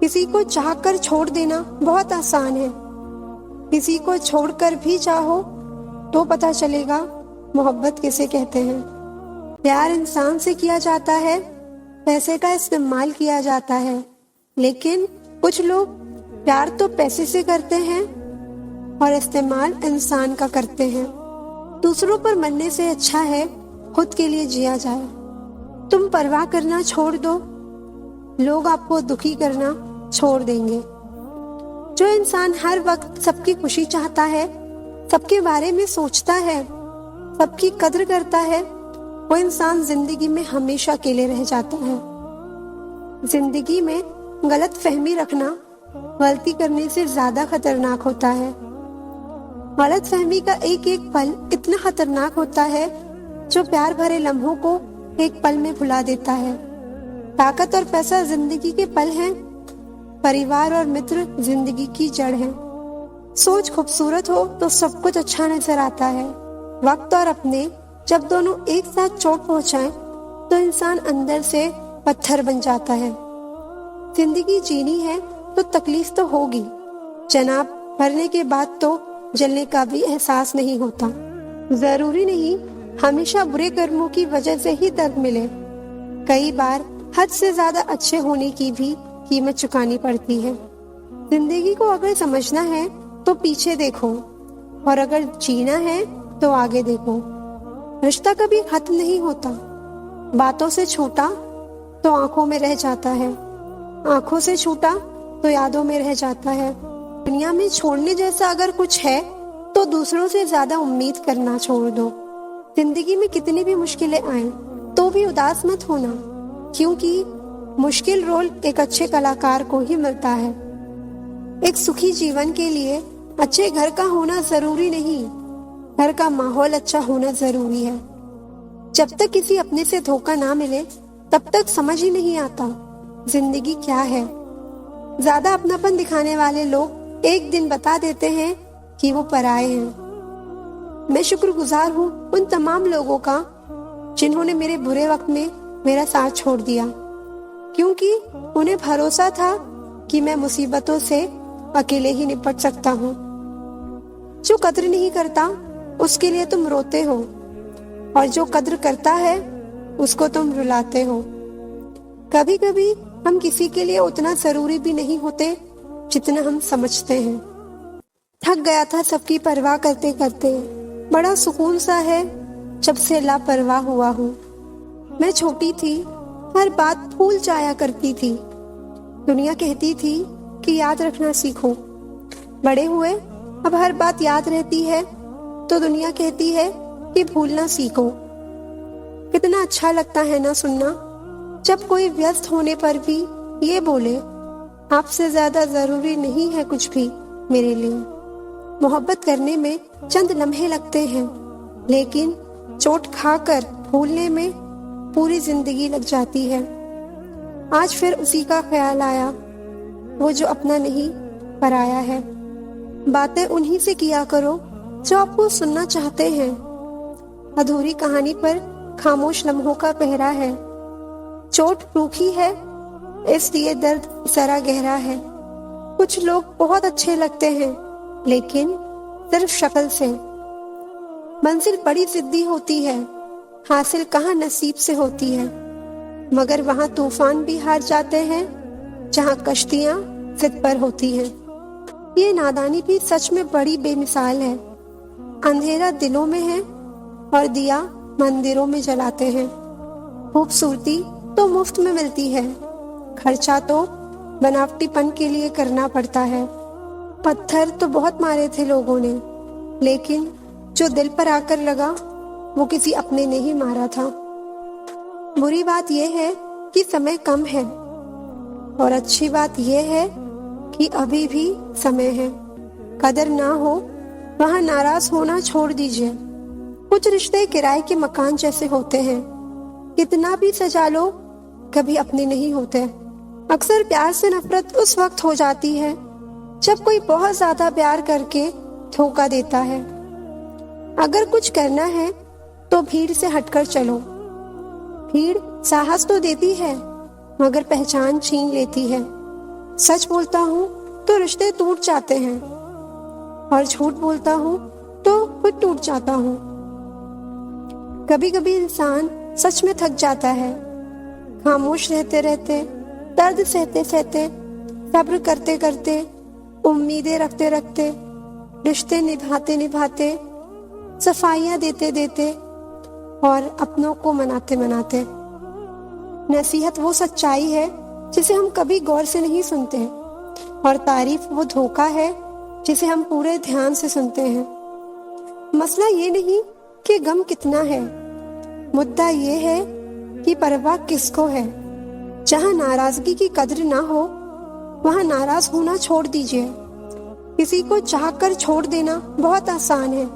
किसी को चाहकर छोड़ देना बहुत आसान है, किसी को छोड़कर भी चाहो तो पता चलेगा मोहब्बत किसे कहते हैं। प्यार इंसान से किया जाता है, पैसे का इस्तेमाल किया जाता है, लेकिन कुछ लोग प्यार तो पैसे से करते हैं और इस्तेमाल इंसान का करते हैं। दूसरों पर मरने से अच्छा है खुद के लिए जिया जाए। तुम परवाह करना छोड़ दो, लोग आपको दुखी करना छोड़ देंगे। जो इंसान हर वक्त सबकी खुशी चाहता है, सबके बारे में सोचता है, सबकी कद्र करता है, वो इंसान जिंदगी में हमेशा अकेले रह जाता है। जिंदगी में गलत फहमी रखना गलती करने से ज्यादा खतरनाक होता है। गलत फहमी का एक एक पल इतना खतरनाक होता है जो प्यार भरे लम्हों को एक पल में भुला देता है। ताकत और पैसा जिंदगी के पल हैं, परिवार और मित्र जिंदगी की जड़ है। सोच खूबसूरत हो तो सब कुछ अच्छा नजर आता है। वक्त और अपने जब दोनों एक साथ चोट पहुंचाएं तो इंसान अंदर से पत्थर बन जाता है। जिंदगी जीनी है तो तकलीफ तो होगी जनाब, मरने के बाद तो जलने का भी एहसास नहीं होता। जरूरी नहीं हमेशा बुरे कर्मों की वजह से ही दर्द मिले, कई बार हद से ज्यादा अच्छे होने की भी कीमत चुकानी पड़ती है। जिंदगी को अगर समझना है तो पीछे देखो, और अगर जीना है तो आगे देखो। रिश्ता कभी खत्म नहीं होता, बातों से छूटा तो आंखों में रह जाता है, आंखों से छूटा तो यादों में रह जाता है। दुनिया में छोड़ने जैसा अगर कुछ है तो दूसरों से ज्यादा उम्मीद करना छोड़ दो। जिंदगी में कितनी भी मुश्किलें आए तो भी उदास मत होना, क्योंकि मुश्किल रोल एक अच्छे कलाकार को ही मिलता है। एक सुखी जीवन के लिए अच्छे घर का होना जरूरी नहीं, घर का माहौल अच्छा होना जरूरी है। जब तक किसी अपने से धोखा ना मिले तब तक समझ ही नहीं आता जिंदगी क्या है। ज्यादा अपनापन दिखाने वाले लोग एक दिन बता देते हैं कि वो पराये हैं। मैं शुक्रगुजार हूँ उन तमाम लोगों का जिन्होंने मेरे बुरे वक्त में मेरा साथ छोड़ दिया, क्योंकि उन्हें भरोसा था कि मैं मुसीबतों से अकेले ही निपट सकता हूँ। जो कद्र नहीं करता उसके लिए तुम रोते हो, और जो कद्र करता है उसको तुम रुलाते हो। कभी कभी हम किसी के लिए उतना जरूरी भी नहीं होते जितना हम समझते हैं। थक गया था सबकी परवाह करते करते, बड़ा सुकून सा है जब से लापरवाह हुआ हूँ। मैं छोटी थी, हर बात भूल जाया करती थी। दुनिया कहती थी कि याद रखना सीखो। बड़े हुए अब हर बात याद रहती है तो दुनिया कहती है कि भूलना सीखो। कितना अच्छा लगता है ना सुनना जब कोई व्यस्त होने पर भी ये बोले, आपसे ज्यादा जरूरी नहीं है कुछ भी मेरे लिए। मोहब्बत करने में चंद लम्हे लगते हैं, लेकिन चोट खाकर भूलने में पूरी जिंदगी लग जाती है। आज फिर उसी का ख्याल आया, वो जो अपना नहीं पराया है। बातें उन्हीं से किया करो जो आपको सुनना चाहते हैं। अधूरी कहानी पर खामोश लम्हों का पहरा है। चोट रूखी है इसलिए दर्द जरा गहरा है। कुछ लोग बहुत अच्छे लगते हैं लेकिन सिर्फ शक्ल से। मंजिल बड़ी जिद्दी होती है, हासिल कहाँ नसीब से होती है। मगर वहाँ तूफान भी हार जाते हैं जहाँ कश्तियाँ जिद पर होती हैं। ये नादानी भी सच में बड़ी बेमिसाल है। अंधेरा दिलों में है और दिया मंदिरों में जलाते हैं। खूबसूरती तो मुफ्त में मिलती है, खर्चा तो बनावटीपन के लिए करना पड़ता है। पत्थर तो बहुत मारे थे लोगों ने, लेकिन जो दिल पर आकर लगा वो किसी अपने ने ही मारा था। बुरी बात यह है कि समय कम है, और अच्छी बात यह है कि अभी भी समय है। कदर ना हो वहाँ नाराज होना छोड़ दीजिए। कुछ रिश्ते किराए के मकान जैसे होते हैं, कितना भी सजा लो कभी अपने नहीं होते। अक्सर प्यार से नफरत उस वक्त हो जाती है जब कोई बहुत ज्यादा प्यार करके धोखा देता है। अगर कुछ करना है तो भीड़ से हटकर चलो। भीड़ साहस तो देती है मगर पहचान छीन लेती है। सच बोलता हूँ तो रिश्ते टूट जाते हैं और झूठ बोलता हूँ तो खुद टूट जाता हूँ। कभी कभी इंसान सच में थक जाता है, खामोश रहते रहते, दर्द सहते सहते, सब्र करते करते, उम्मीदें रखते रखते, रिश्ते निभाते निभाते, सफाइयाँ देते देते और अपनों को मनाते मनाते। नसीहत वो सच्चाई है जिसे हम कभी गौर से नहीं सुनते और तारीफ वो धोखा है जिसे हम पूरे ध्यान से सुनते हैं। मसला ये नहीं कि गम कितना है, मुद्दा ये है कि परवाह किसको है। जहाँ नाराजगी की कद्र ना हो वहाँ नाराज होना छोड़ दीजिए। किसी को चाहकर छोड़ देना बहुत आसान है,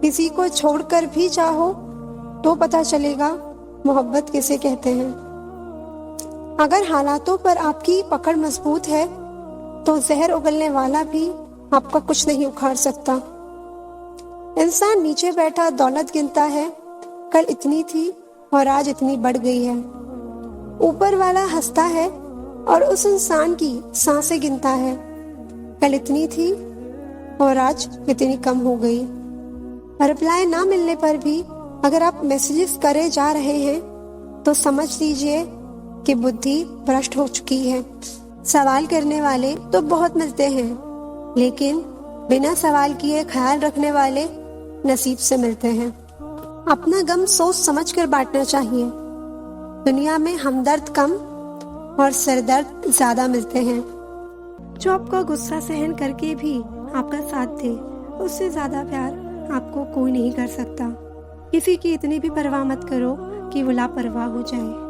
किसी को छोड़कर भी चाहो तो पता चलेगा मोहब्बत किसे कहते हैं। अगर हालातों पर आपकी पकड़ मजबूत है तो जहर उगलने वाला भी आपका कुछ नहीं उखाड़ सकता। इंसान नीचे बैठा दौलत गिनता है, कल इतनी थी और आज इतनी बढ़ गई है। ऊपर वाला हंसता है और उस इंसान की सांसें गिनता है, कल इतनी थी और आज इतनी कम हो गई। रिप्लाई ना मिलने पर भी अगर आप मैसेजेस करे जा रहे हैं तो समझ लीजिए कि बुद्धि भ्रष्ट हो चुकी है। सवाल करने वाले तो बहुत मिलते हैं, लेकिन बिना सवाल किए ख्याल रखने वाले नसीब से मिलते हैं। अपना गम सोच समझ कर बांटना चाहिए। दुनिया में हमदर्द कम और सरदर्द ज्यादा मिलते हैं। जो आपका गुस्सा सहन करके भी आपका साथ दे, उससे ज्यादा प्यार आपको कोई नहीं कर सकता। किसी की इतनी भी परवाह मत करो कि वो लापरवाह हो जाए।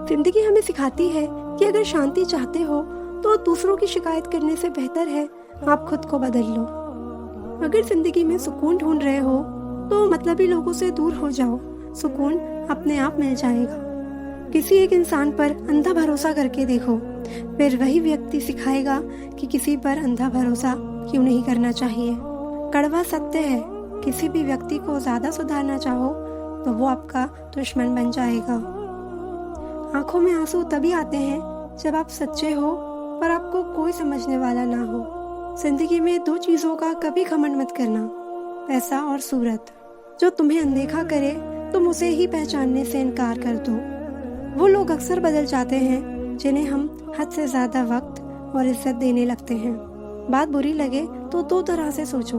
जिंदगी हमें सिखाती है कि अगर शांति चाहते हो तो दूसरों की शिकायत करने से बेहतर है आप खुद को बदल लो। अगर जिंदगी में सुकून ढूंढ रहे हो तो मतलबी लोगों से दूर हो जाओ, सुकून अपने आप मिल जाएगा। किसी एक इंसान पर अंधा भरोसा करके देखो, फिर वही व्यक्ति सिखाएगा कि किसी पर अंधा भरोसा क्यों नहीं करना चाहिए। कड़वा सत्य है, किसी भी व्यक्ति को ज्यादा सुधारना चाहो तो वो आपका दुश्मन बन जाएगा। आंखों में आंसू तभी आते हैं जब आप सच्चे हो पर आपको कोई समझने वाला ना हो। जिंदगी में दो चीजों का कभी घमंड मत करना, पैसा और सूरत। जो तुम्हें अनदेखा करे तुम उसे ही पहचानने से इनकार कर दो। वो लोग अक्सर बदल जाते हैं जिन्हें हम हद से ज्यादा वक्त और इज्जत देने लगते हैं। बात बुरी लगे तो दो तरह से सोचो।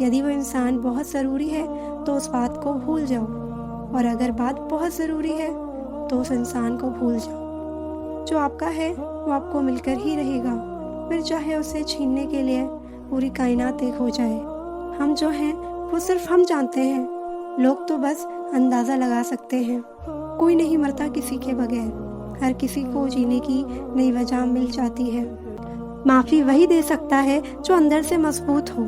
यदि वो इंसान बहुत जरूरी है तो उस बात को भूल जाओ, और अगर बात बहुत जरूरी है तो उस इंसान को भूल जाओ। जो आपका है वो आपको मिलकर ही रहेगा, फिर चाहे उसे छीनने के लिए पूरी कायनात एक हो जाए। हम जो हैं वो सिर्फ हम जानते हैं, लोग तो बस अंदाजा लगा सकते हैं। कोई नहीं मरता किसी के बगैर, हर किसी को जीने की नई वजह मिल जाती है। माफी वही दे सकता है जो अंदर से मजबूत हो।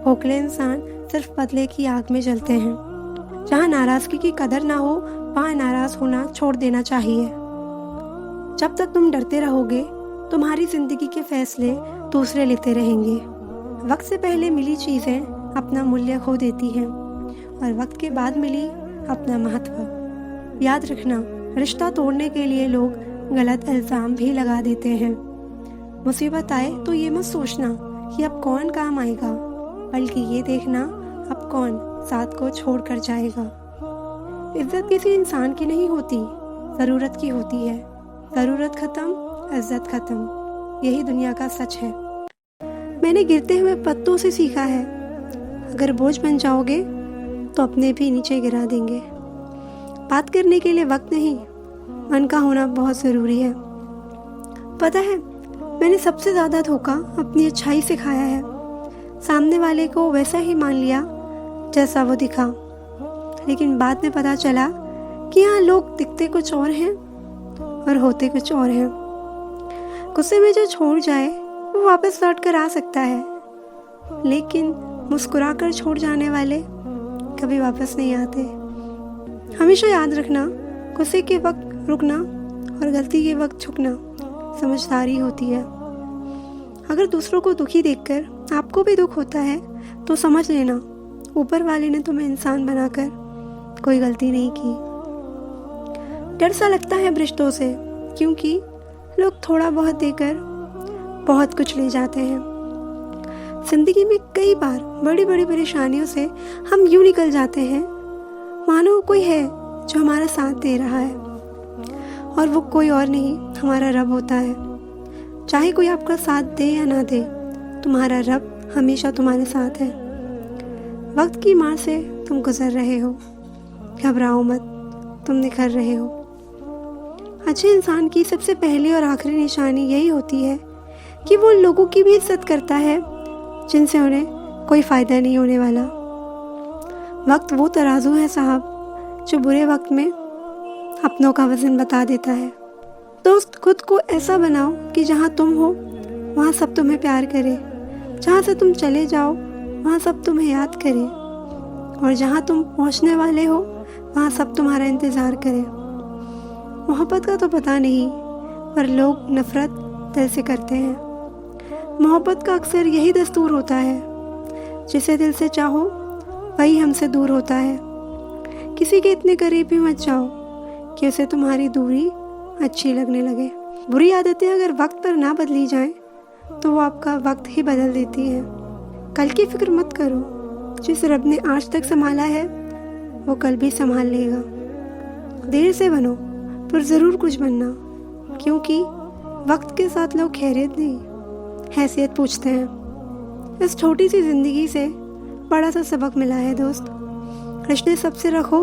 खोखले इंसान सिर्फ बदले की आग में जलते हैं। जहाँ नाराजगी की कदर ना हो वहाँ नाराज होना छोड़ देना चाहिए। जब तक तुम डरते रहोगे तुम्हारी जिंदगी के फैसले दूसरे लेते रहेंगे। वक्त से पहले मिली चीजें अपना मूल्य खो देती हैं और वक्त के बाद मिली अपना महत्व। याद रखना, रिश्ता तोड़ने के लिए लोग गलत इल्जाम भी लगा देते हैं। मुसीबत आए तो ये मत सोचना कि अब कौन काम आएगा, बल्कि ये देखना अब कौन साथ को छोड़ कर जाएगा। इज्जत किसी इंसान की नहीं होती, जरूरत की होती है। जरूरत खत्म, इज्जत खत्म, यही दुनिया का सच है। मैंने गिरते हुए पत्तों से सीखा है, अगर बोझ बन जाओगे तो अपने भी नीचे गिरा देंगे। बात करने के लिए वक्त नहीं, मन का होना बहुत ज़रूरी है। पता है, मैंने सबसे ज़्यादा धोखा अपनी अच्छाई से खाया है। सामने वाले को वैसा ही मान लिया जैसा वो दिखा, लेकिन बाद में पता चला कि यहाँ लोग दिखते कुछ और हैं और होते कुछ और हैं। गुस्से में जो छोड़ जाए वो वापस लौट कर आ सकता है, लेकिन मुस्कुराकर छोड़ जाने वाले कभी वापस नहीं आते। हमेशा याद रखना, गुस्से के वक्त रुकना और गलती के वक्त झुकना समझदारी होती है। अगर दूसरों को दुखी देखकर आपको भी दुख होता है तो समझ लेना ऊपर वाले ने तुम्हें इंसान बनाकर कोई गलती नहीं की। डर सा लगता है रिश्तों से, क्योंकि लोग थोड़ा बहुत देकर बहुत कुछ ले जाते हैं। जिंदगी में कई बार बड़ी बड़ी परेशानियों से हम यूं निकल जाते हैं मानो कोई है जो हमारा साथ दे रहा है, और वो कोई और नहीं हमारा रब होता है। चाहे कोई आपका साथ दे या ना दे, तुम्हारा रब हमेशा तुम्हारे साथ है। वक्त की मार से तुम गुजर रहे हो, घबराओ मत, तुम निखर रहे हो। अच्छे इंसान की सबसे पहली और आखिरी निशानी यही होती है कि वो लोगों की भी इज्जत करता है जिनसे उन्हें कोई फ़ायदा नहीं होने वाला। वक्त वो तराजू है साहब जो बुरे वक्त में अपनों का वजन बता देता है। दोस्त, खुद को ऐसा बनाओ कि जहाँ तुम हो वहाँ सब तुम्हें प्यार करे, जहाँ से तुम चले जाओ वहाँ सब तुम्हें याद करे, और जहाँ तुम पहुँचने वाले हो वहाँ सब तुम्हारा इंतज़ार करे। मोहब्बत का तो पता नहीं, पर लोग नफ़रत दिल से करते हैं। मोहब्बत का अक्सर यही दस्तूर होता है, जिसे दिल से चाहो वही हमसे दूर होता है। किसी के इतने करीब भी मत जाओ कि उसे तुम्हारी दूरी अच्छी लगने लगे। बुरी आदतें अगर वक्त पर ना बदली जाएं, तो वो आपका वक्त ही बदल देती है। कल की फिक्र मत करो, जिस रब ने आज तक संभाला है वो कल भी संभाल लेगा। देर से बनो पर ज़रूर कुछ बनना, क्योंकि वक्त के साथ लोग खैरियत नहीं, हैसियत पूछते हैं। इस छोटी सी ज़िंदगी से बड़ा सा सबक मिला है दोस्त। रिश्ते सबसे रखो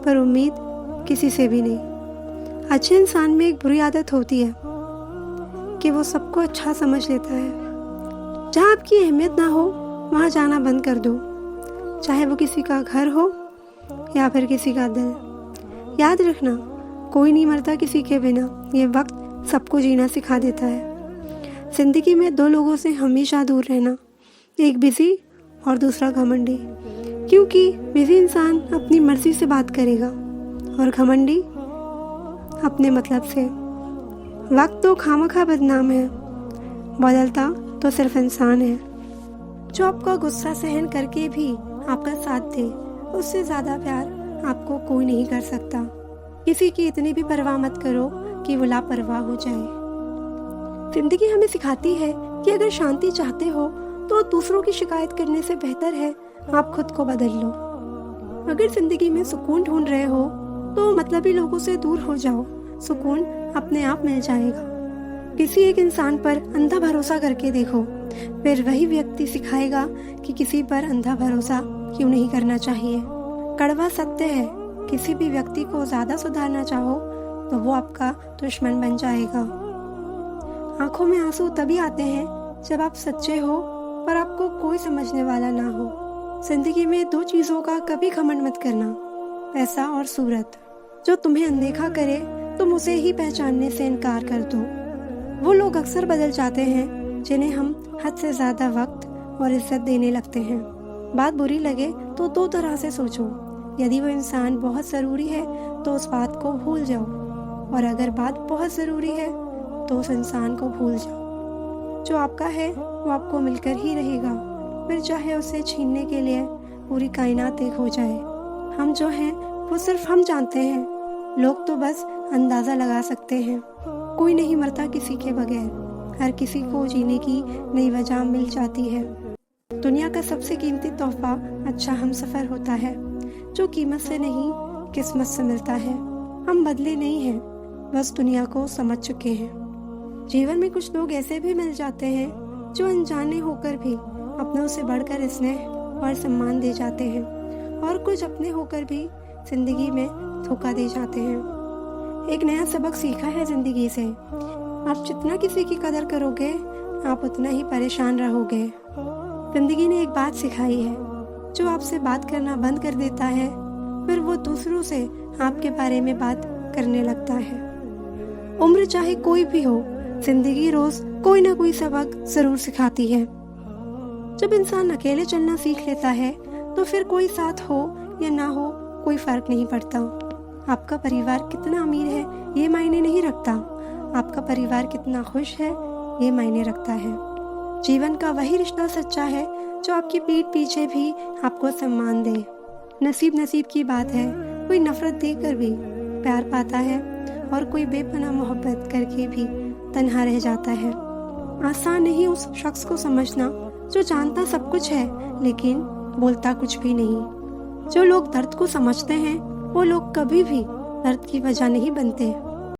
पर उम्मीद किसी से भी नहीं। अच्छे इंसान में एक बुरी आदत होती है कि वो सबको अच्छा समझ लेता है। जहाँ आपकी अहमियत ना हो वहाँ जाना बंद कर दो, चाहे वो किसी का घर हो या फिर किसी का दिल। याद रखना, कोई नहीं मरता किसी के बिना। ये वक्त सबको जीना सिखा देता है। ज़िंदगी में दो लोगों से हमेशा दूर रहना, एक बिजी और दूसरा घमंडी, क्योंकि बिजी इंसान अपनी मर्जी से बात करेगा और घमंडी अपने मतलब से। वक्त तो खामखा बदनाम है, बदलता तो सिर्फ इंसान है। जो आपका गुस्सा सहन करके भी आपका साथ दे, उससे ज़्यादा प्यार आपको कोई नहीं कर सकता। किसी की इतनी भी परवाह मत करो कि वो लापरवाह हो जाए। जिंदगी हमें सिखाती है कि अगर शांति चाहते हो तो दूसरों की शिकायत करने से बेहतर है आप खुद को बदल लो। अगर जिंदगी में सुकून ढूंढ रहे हो तो मतलबी लोगों से दूर हो जाओ, सुकून अपने आप मिल जाएगा। किसी एक इंसान पर अंधा भरोसा करके देखो, फिर वही व्यक्ति सिखाएगा कि किसी पर अंधा भरोसा क्यों नहीं करना चाहिए। कड़वा सत्य है, किसी भी व्यक्ति को ज्यादा सुधारना चाहो तो वो आपका दुश्मन बन जाएगा। आंखों में आंसू तभी आते हैं जब आप सच्चे हो पर आपको कोई समझने वाला ना हो। जिंदगी में दो चीजों का कभी घमंड मत करना, पैसा और सूरत। जो तुम्हें अनदेखा करे तुम उसे ही पहचानने से इनकार कर दो। वो लोग अक्सर बदल जाते हैं जिन्हें हम हद से ज्यादा वक्त और इज्जत देने लगते हैं। बात बुरी लगे तो दो तरह से सोचो। यदि वो इंसान बहुत ज़रूरी है तो उस बात को भूल जाओ, और अगर बात बहुत ज़रूरी है तो उस इंसान को भूल जाओ। जो आपका है वो आपको मिलकर ही रहेगा, फिर चाहे उसे छीनने के लिए पूरी कायनात एक हो जाए। हम जो हैं वो सिर्फ हम जानते हैं, लोग तो बस अंदाज़ा लगा सकते हैं। कोई नहीं मरता किसी के बगैर, हर किसी को जीने की नई वजह मिल जाती है। दुनिया का सबसे कीमती तोहफा अच्छा हमसफ़र होता है, जो कीमत से नहीं किस्मत से मिलता है। हम बदले नहीं हैं, बस दुनिया को समझ चुके हैं। जीवन में कुछ लोग ऐसे भी मिल जाते हैं जो अनजाने होकर भी अपनों से बढ़कर स्नेह और सम्मान दे जाते हैं, और कुछ अपने होकर भी जिंदगी में धोखा दे जाते हैं। एक नया सबक सीखा है जिंदगी से, आप जितना किसी की कदर करोगे आप उतना ही परेशान रहोगे। जिंदगी ने एक बात सिखाई है, जो आपसे बात करना बंद कर देता है फिर वो दूसरों से आपके बारे में बात करने लगता है। उम्र चाहे कोई भी हो, जिंदगी रोज कोई ना कोई सबक जरूर सिखाती है। जब इंसान अकेले चलना सीख लेता है तो फिर कोई साथ हो या ना हो कोई फर्क नहीं पड़ता। आपका परिवार कितना अमीर है ये मायने नहीं रखता, आपका परिवार कितना खुश है ये मायने रखता है। जीवन का वही रिश्ता सच्चा है जो आपकी पीठ पीछे भी आपको सम्मान दे। नसीब की बात है, कोई नफरत देकर भी प्यार पाता है और कोई बेपनाह मोहब्बत करके भी तन्हा रह जाता है। आसान नहीं उस शख्स को समझना जो जानता सब कुछ है लेकिन बोलता कुछ भी नहीं। जो लोग दर्द को समझते हैं वो लोग कभी भी दर्द की वजह नहीं बनते।